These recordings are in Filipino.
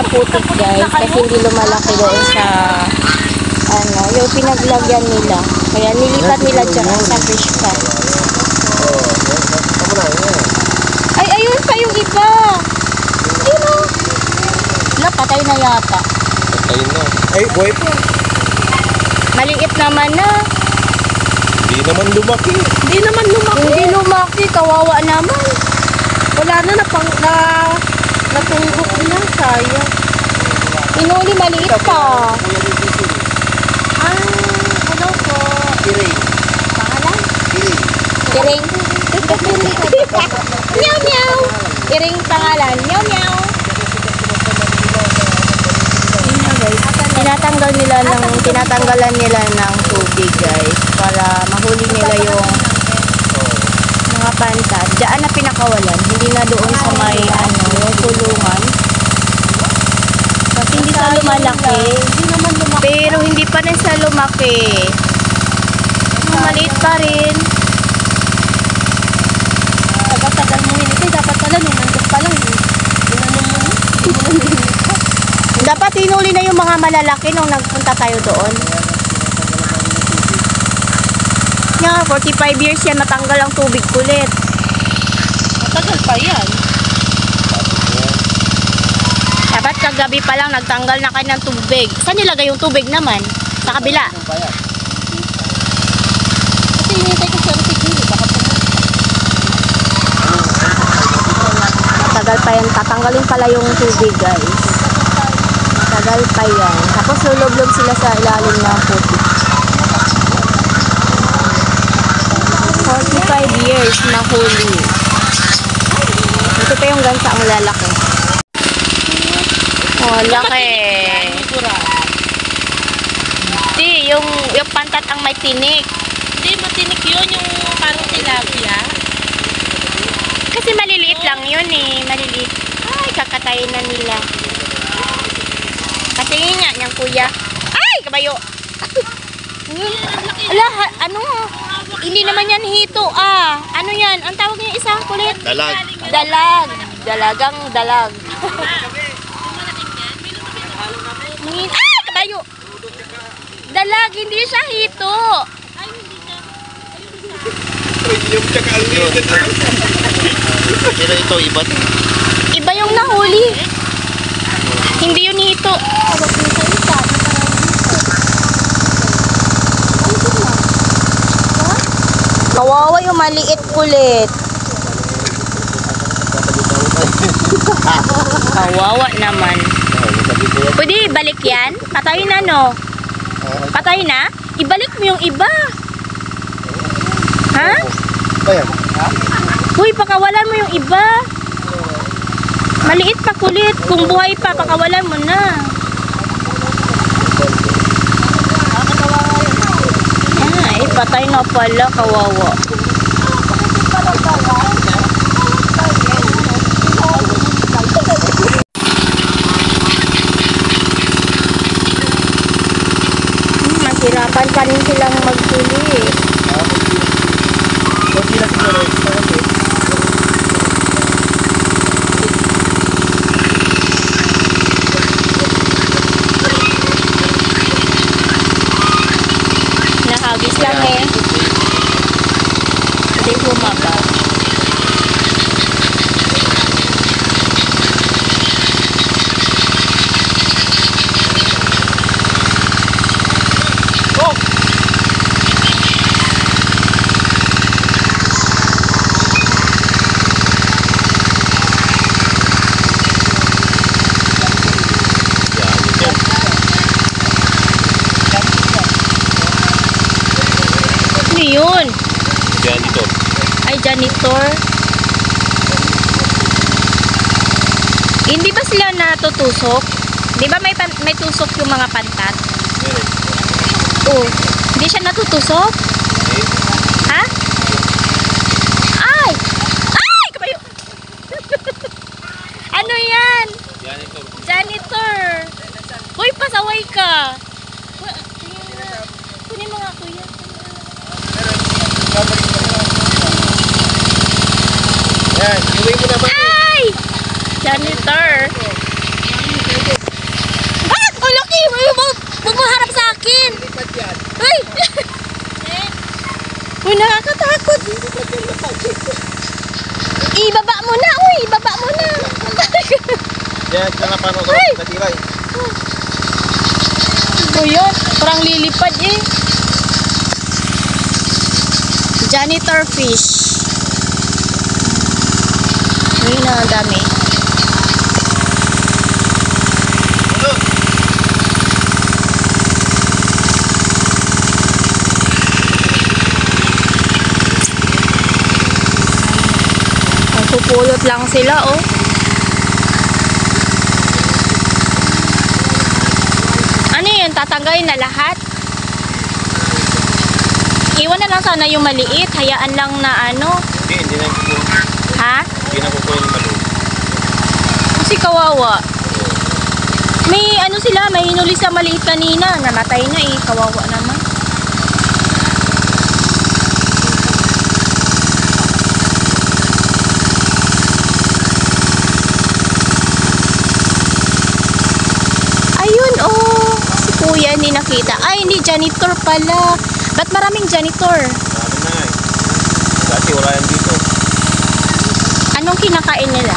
sa putik guys kasi hindi lumalaki doon sa ano, yung pinaglagyan nila. Kaya nilipat nila dyan sa fish pond. Ay, ayun pa yung iba. Ayun o. Patay na yata. Patay na. Ay, buhay pa. Maliit naman na. Hindi naman lumaki. Hindi lumaki. Kawawa naman. Wala na, natunggok na, sayang. Inuli maliit pa. Ano po? Kiring. Pangalan? Kiring. Kiring. Meow meow. Kiring pangalan. Meow meow. Tinatanggalan nila ng tubig guys para mahuli nila yung mga pantat. Diyan na pinakawalan, hindi na doon sa may ano, yung kulungan. Kasi hindi sa lumalaki. Pero hindi pa rin sa lumaki. Maliit pa rin. Tagal mo yun ito. Dapat pala nung nandun pa lang. Dapat hinuli na yung mga malalaki nung nagpunta tayo doon. Nga, 45 years yan, matanggal ang tubig kulit. Matagal pa yan. Dapat kagabi pa lang nagtanggal na kayo ng tubig. Saan nilagay yung tubig naman? Sa kabila. Kasi hinihintay ko siya siguro. Baka Matagal pa yan. Tatanggalin pala yung tubig guys. Matagal pa yan. Tapos lulublob sila sa ilalim ng putik. 45 years na huli. Ito pa yung gansa ang lalaki. Oh, laki. Di, yung pantat ang may tinik. hindi matinik yun, yung parang tilapia. Kasi maliliit lang yun eh. Maliliit. Ay, kakatayin na nila. Patingin nga niyang kuya. Ay, kabayo. Ala, ano? Hindi naman yan hito ah. Ano yan? Ang tawag niya isa kulit? Dalag. Dalag. Dalagang dalag. Ay, kabayo. Dalag, hindi siya hito. Pero ito, iba. Iba yung nahuli. Hindi yun hito. Kawawa yung maliit kulit. Kawawa naman. Pwede ibalik yan? Patay na no? Patay na? Ibalik mo yung iba. Ha? Ayan. Uy, pakawalan mo yung iba. Maliit pa kulit. Kung buhay pa, pakawalan mo na. Ay, patay na pala. Kawawa. Mahirapan pa rin silang magtuli. Nahagis lang eh. Hindi bumaba. Yun. Janitor. Ay, janitor. Hindi ba sila natutusok? Di ba may tusok yung mga pantat? Oo. Hindi siya natutusok? Ha? Ay! Ay! Kabayo! Ano yan? Janitor. Janitor. Hoy, pasaway ka. Kunin mo nga, kuya. Yan, iuwi mo naman. Ay! Janitor. Ibaba mo na, uy! Ibaba mo na! Yan, ka na paano to? Ay! Natiray. Ito yun, parang lilipad eh. Janitor fish. Ayun na, ang dami. Ano? Pupulot lang sila, oh. Ano yun? Tatanggalin na lahat? Iwan na lang sana yung maliit. Hayaan lang na ano. Hindi na kukuha. Ha? Hindi na kukuha yung malo. Kasi kawawa. May ano sila, may hinuli sa maliit kanina. Namatay na eh. Kawawa naman. Ayun, oh. Si kuya, hindi nakita. Ay, hindi. Janitor pala. Ba't maraming janitor? Marami na nga eh. Dati wala yan dito. Anong kinakain nila?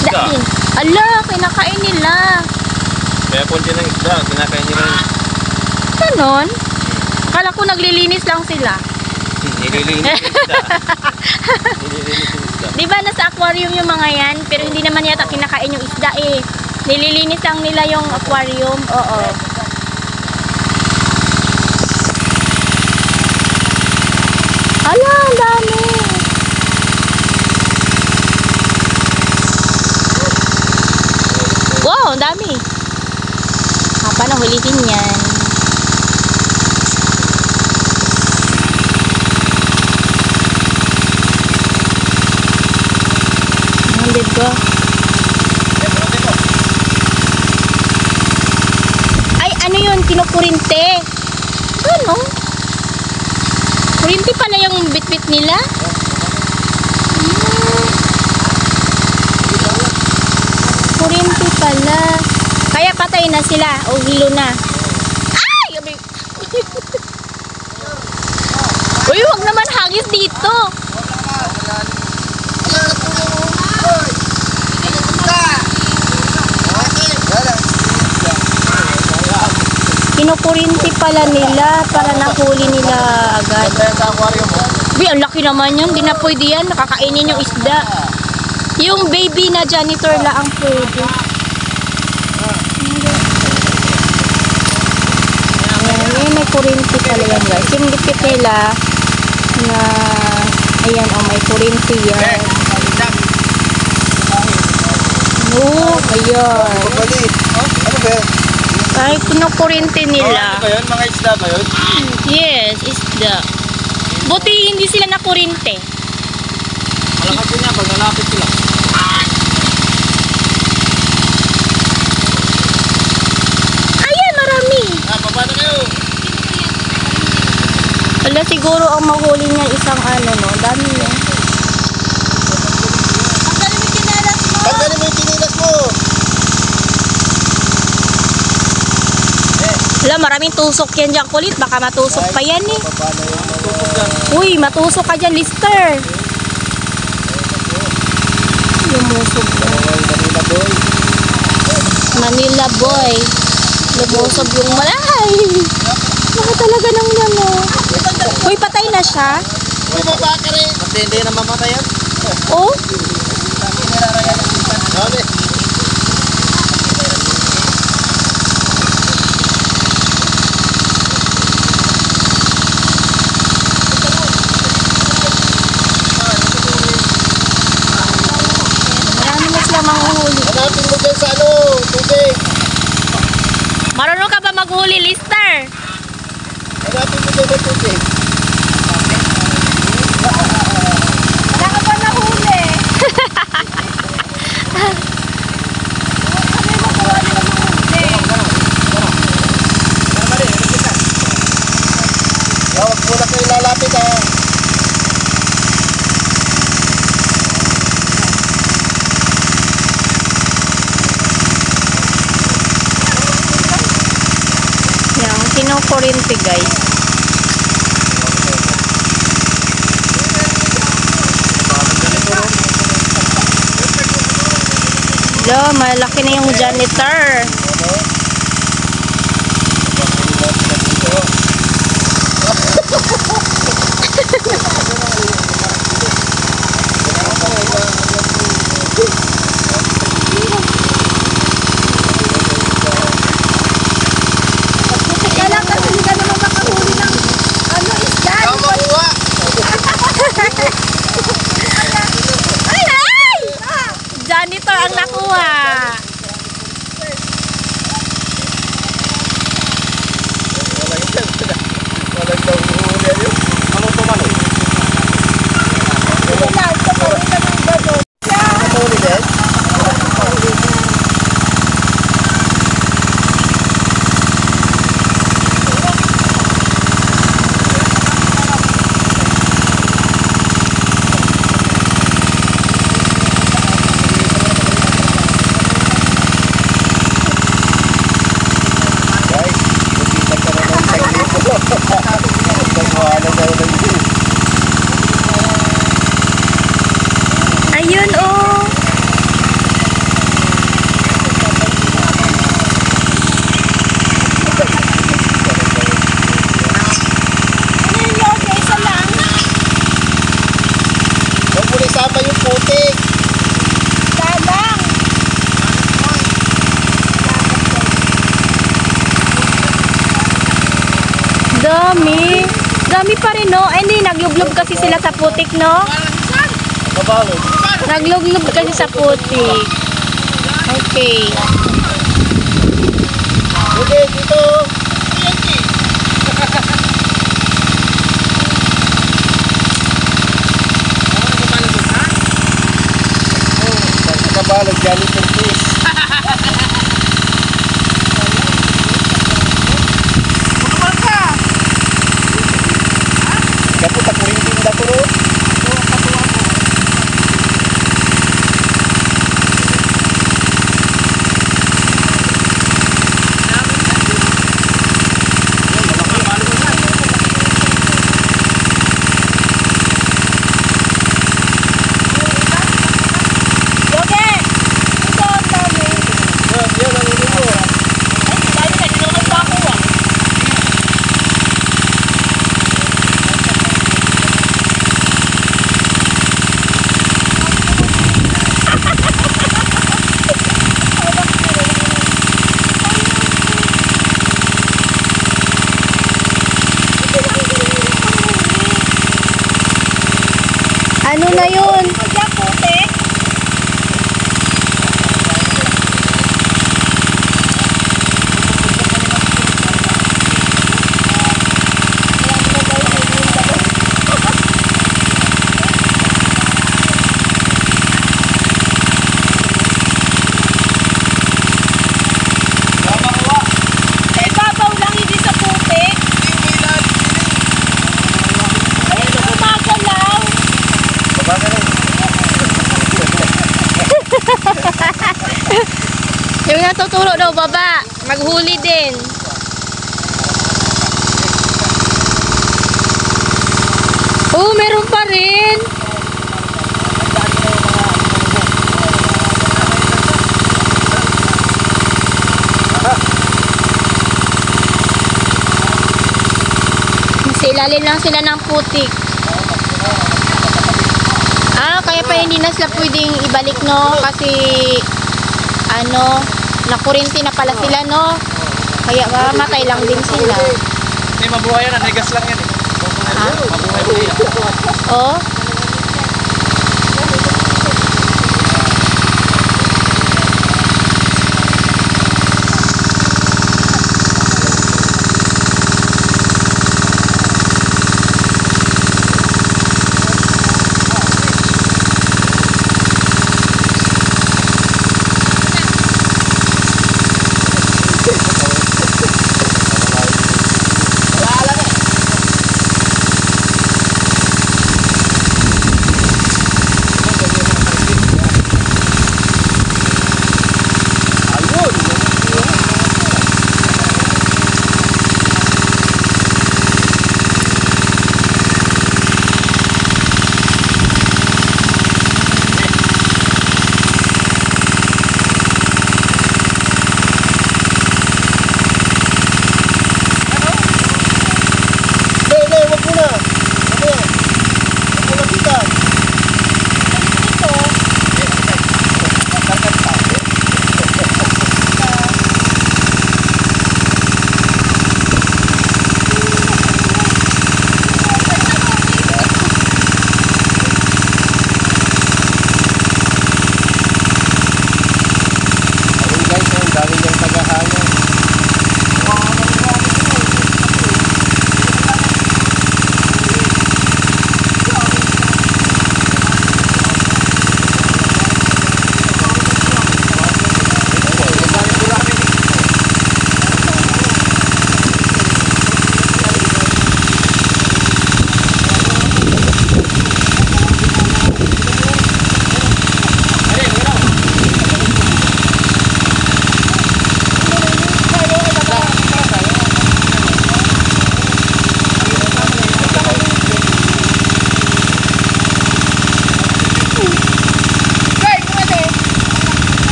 Isda. Din. Ala, kinakain nila. Kaya konti ng isda, kinakain nila yun. Ganon? Akala ko naglilinis lang sila. Nililinis yung isda. Nililinis yung isda. Di ba nasa aquarium yung mga yan? Pero hindi naman yata kinakain yung isda eh. Nililinis lang nila yung aquarium. Oo. Ala, ang dami. Wow, ang dami. Paano hulihin yan? Handed ko. Ay, ano yun? Kinukurinte. Ano? Kurinti pala yung bit-bit nila? Kurinti pala. Kaya patay na sila o hilo na. Ay! Uy, huwag naman hagis dito. Kinukurinti pala nila para nahuli nila agad. Uy, ang laki naman yun. Di na pwede yan. Nakakainin yung isda. Yung baby na janitor lang ang pwede. Ayan, may kurinti pala yan guys. Yung dikit nila na ayan, oh, may kurinti yan. Oh, ayan. Ano ba yan? Ay, kinukurinti nila. Ano ba yun? Mga isda ba yun? Yes, isda. Buti hindi sila nakurinti. Malakas yun yan pag nalapit sila. Ayan, marami. Paano kayo? Wala, siguro ang mahuli niya isang ano, no? Dami niya. Tanggalin mo yung pinilas mo! Wala, maraming tusok yan dyan kulit. Baka matusok pa yan eh. Uy, matusok ka dyan, Lister. Lumusog na. Manila boy. Lumusog yung malay. Baka talaga nang mo. Uy, patay na siya. Bumaba ka rin! Kasi hindi na mamatay yan. Oh, Dali. marami na sila manguhuli. Hanapin mo dyan sa ano, tubig. Marunong ka ba maghuli, Lister? Hanapin mo dyan sa tubig. Wala ka ba nahuli? Huwag muna kayo lalapit ha. Yan, kinukurinti guys. Lo, malaki na yung janitor. Kaya lang kasi hindi ka naman makahuli ng ano, isda. Ay, ay! Janitor ang nakuha. Ano to man? Hindi lang, ito pa rin kami gano'n. Huli din? Guys, nakita ka na ng saglit ko. Nagwanan na ng din. Ayun, oh. Ano yun yun? Isa lang. Huwag mo na isama yung putik. Dalang. Dami. Dami pa rin, no? Ay, hindi, naglublob kasi sila sa putik, no? Kabalog. Naglublob kasi sa putik. Okay. Huli, dito. Kabalog, janitor fish. Kapot ako rin tinda ko ro. Yoge! Ito ang dami. Yan ang huli mo. Ay, dami na, dinunod pa ako ah. Ano na yun? Kaya putik. Sa ibabaw lang, hindi sa putik. Ay, gumagalaw. Baba ka na. Yung natuturo daw, baba. Maghuli din. Oh, meron pa rin. Sa ilalim lang sila ng putik. Ah, kaya pa hindi na sila pwedeng ibalik, no? Kasi, ano, nakurinti na pala sila, no? Kaya mamatay lang din sila. Hindi, mabuhay yan. Nanigas lang yan eh. Ha? Mabuhay mo yan. Oh.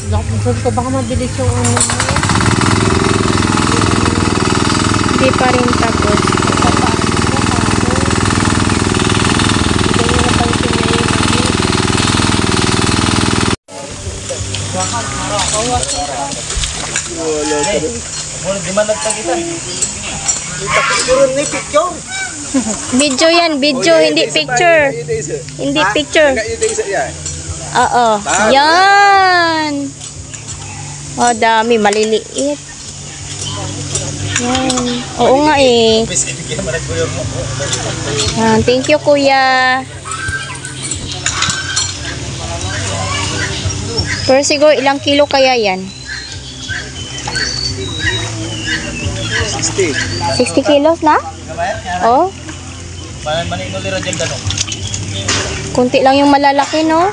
Sabi ko, baka mabilis yung ano mo. Hindi pa rin tapos. Video yan, video, hindi picture. Hindi picture. Oo. Yan. Oh, dami, maliliit. Yan. Oo nga eh. Yan. Thank you, kuya. Pero siguro ilang kilo kaya yan? 60 kilos na? Oh. Kunti lang yung malalaki, no?